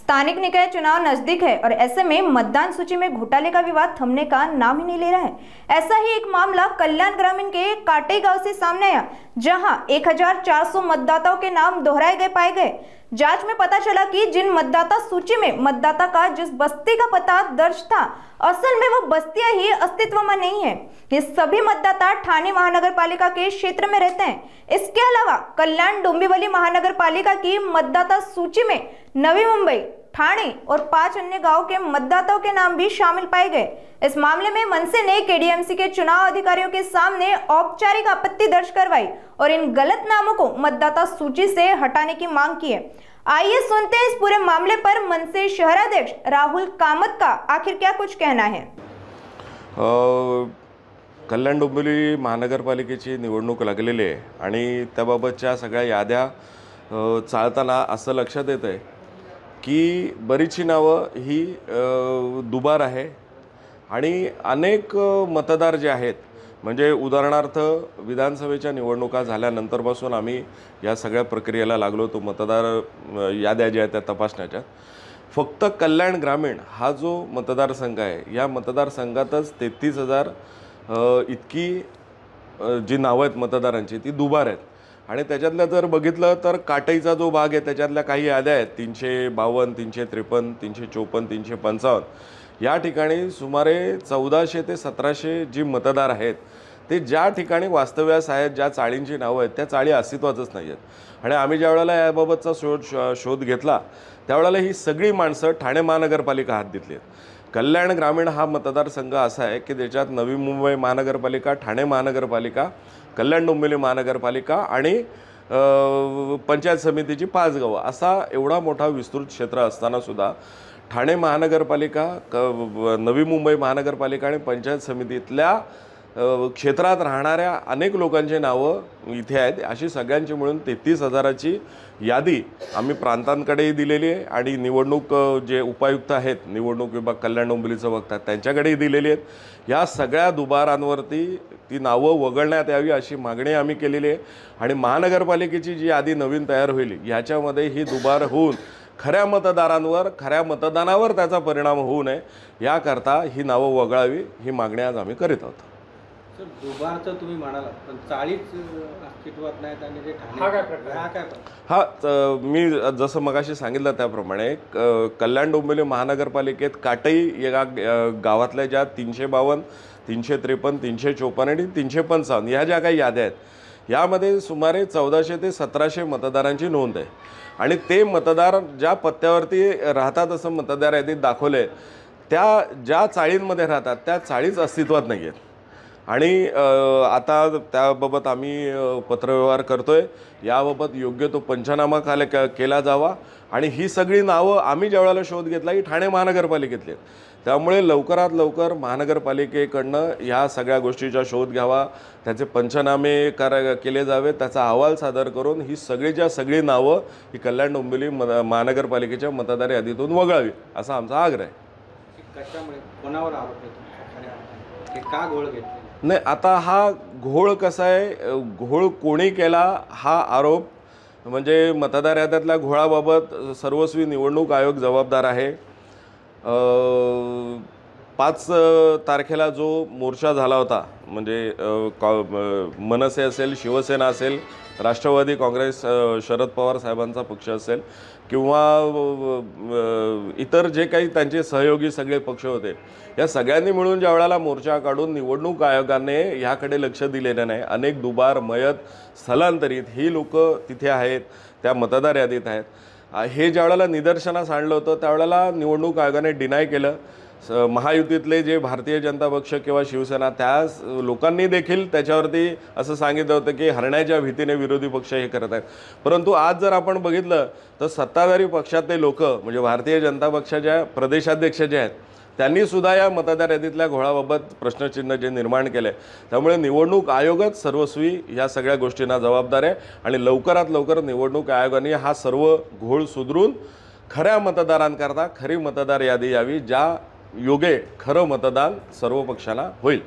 स्थानिक निकाय चुनाव नजदीक है और ऐसे में मतदान सूची में घोटाले का विवाद थमने का नाम ही नहीं ले रहा है। ऐसा ही एक मामला कल्याण ग्रामीण के काटे गांव से सामने आया, जहां 1400 मतदाताओं के नाम दोहराए गए पाए गए। जांच में पता चला कि जिन मतदाता सूची में मतदाता का जिस बस्ती का पता दर्ज था, असल में वो बस्तियां ही अस्तित्व में नहीं है। ये सभी मतदाता ठाणे महानगर पालिका के क्षेत्र में रहते हैं। इसके अलावा कल्याण डोंबिवली महानगर पालिका की मतदाता सूची में नवी मुंबई, ठाणे और 5 अन्य गांव के मतदाताओं के नाम भी शामिल पाए गए। इस मामले में मनसे ने केडीएमसी के चुनाव अधिकारियों के सामने औपचारिक आपत्ति दर्ज करवाई और इन गलत नामों को मतदाता सूची से हटाने की मांग की है। आइए सुनते हैं इस पूरे मामले पर मनसे शहराध्यक्ष राहुल कामत का आखिर क्या कुछ कहना है। कल्याण डोंबिवली महानगरपालिकेची निवडणूक लागलेली आहे आणि त्याबाबतच्या सगळ्या याद्या चालताना असं लक्षात येतं आहे की बरीचशी नावं ही दुबार आहे आणि अनेक मतदार जे आहेत, म्हणजे उदाहरणार्थ विधानसभेच्या निवडणुका झाल्यानंतरपासून आम्ही या सगळ्या प्रक्रियेला लागलो तो मतदार याद्या ज्या आहेत त्या तपासण्याच्या। फक्त कल्याण ग्रामीण हा जो मतदारसंघ आहे, या मतदारसंघातच 33,000 इतकी जी नावं आहेत मतदारांची ती दुबार आहेत। आणि त्याच्यातल्या जर बघितलं तर काटईचा जो भाग आहे त्याच्यातल्या काही याद्या आहेत 352, 353, 354, 355 या ठिकाणी सुमारे 1400 ते 1700 जी मतदार आहेत ते ज्या ठिकाणी वास्तव्यास आहेत, ज्या चाळींची नावं आहेत त्या चाळी अस्तित्वातच नाही आहेत। आणि आम्ही ज्या वेळेला याबाबतचा शोध घेतला त्यावेळेला ही सगळी माणसं ठाणे महानगरपालिका हद्दीतली आहेत। कल्याण ग्रामीण हा मतदारसंघ असा आहे की त्याच्यात नवी मुंबई महानगरपालिका, ठाणे महानगरपालिका, कल्याण डोंबिवली महानगरपालिका आणि पंचायत समितीची 5 गावं असा एवढा मोठा विस्तृत क्षेत्र असताना सुद्धा ठाणे महानगरपालिका, नवी मुंबई महानगरपालिका आणि पंचायत समितीतल्या क्षेत्रात राहणाऱ्या अनेक लोकांची नावं इथे आहेत। अशी सगळ्यांची मिळून 33,000ची यादी आम्ही प्रांतांकडेही दिलेली आहे आणि निवडणूक जे उपायुक्त आहेत, निवडणूक विभाग कल्याण डोंबिवलीचं बघतात त्यांच्याकडेही दिलेली आहेत। या सगळ्या दुबारांवरती ती नावं वगळण्यात यावी अशी मागणी आम्ही केलेली आहे आणि महानगरपालिकेची जी यादी नवीन तयार होईल ह्याच्यामध्ये ही दुबार होऊन खऱ्या मतदारांवर, खऱ्या मतदानावर त्याचा परिणाम होऊ नये याकरता ही नावं वगळावी ही मागणी आज आम्ही करीत आहोत। सर, दुबारचं तुम्ही म्हणाला पण चाळीच अस्तित्वात नाहीत आणि ते मी जसं मगाशी सांगितलं त्याप्रमाणे कल्याण डोंबिवली महानगरपालिकेत काटई या गावातल्या ज्या 352, 353, 354 आणि 355 ह्या ज्या काही याद्या आहेत यामध्ये सुमारे 1400 ते 1700 मतदारांची नोंद आहे आणि ते मतदार ज्या पत्त्यावरती राहतात असं मतदार यादीत दाखवले त्या ज्या चाळींमध्ये राहतात त्या चाळीच अस्तित्वात नाही आहेत। आणि आता त्याबाबत आम्ही पत्रव्यवहार करतोय, याबाबत योग्य तो पंचनामा केला जावा आणि ही सगळी नावं आम्ही ज्या वेळेला शोध घेतला ही ठाणे महानगरपालिकेतली आहेत। त्यामुळे लवकरात लवकर महानगरपालिकेकडनं ह्या सगळ्या गोष्टीचा शोध घ्यावा, त्याचे पंचनामे केले जावे, त्याचा अहवाल सादर करून ही सगळी नावं ही कल्याण डोंबिवली महानगरपालिकेच्या मतदार यादीतून वगळावी असा आमचा आग्रह आहे। कशामुळे कोणावर आरोप आहे, का घोळ घेतला? नाही, आता हा घोळ कसा आहे, घोळ कोणी केला हा आरोप म्हणजे मतदार याद्यातल्या घोळाबाबत सर्वस्वी निवडणूक आयोग जबाबदार आहे। 5 तारखेला जो मोर्चा झाला होता म्हणजे मनसे असेल, शिवसेना असेल, राष्ट्रवादी काँग्रेस, शरद पवार साहेबांचा पक्ष असेल किंवा इतर जे काही त्यांचे सहयोगी सगळे पक्ष होते, या सगळ्यांनी मिळून ज्या वेळेला मोर्चा काढून निवडणूक आयोगाने ह्याकडे लक्ष दिलेलं नाही, अनेक दुबार, मयत, स्थलांतरित ही लोक तिथे आहेत, त्या मतदार यादीत आहेत, हे ज्या वेळेला निदर्शनास आणलं होतं त्यावेळेला निवडणूक आयोगाने डिनाय केलं। महायुतीतले जे भारतीय जनता पक्ष किंवा शिवसेना त्या लोकांनी देखील त्याच्यावरती असं सांगितलं होतं की हरण्याच्या भीतीने विरोधी पक्ष हे करत आहेत। परंतु आज जर आपण बघितलं तर सत्ताधारी पक्षातले लोक म्हणजे भारतीय जनता पक्षाच्या प्रदेशाध्यक्ष जे आहेत त्यांनी सुद्धा या मतदार यादीतल्या घोळाबाबत प्रश्नचिन्ह जे निर्माण केले। त्यामुळे निवडणूक आयोगच सर्वस्वी या सगळ्या गोष्टींना जबाबदार आहे आणि लवकरात लवकर निवडणूक आयोगाने हा सर्व घोळ सुधरून खऱ्या मतदारांकरता खरी मतदार यादी यावी, ज्या योगे खरं मतदान सर्व पक्षांना होईल।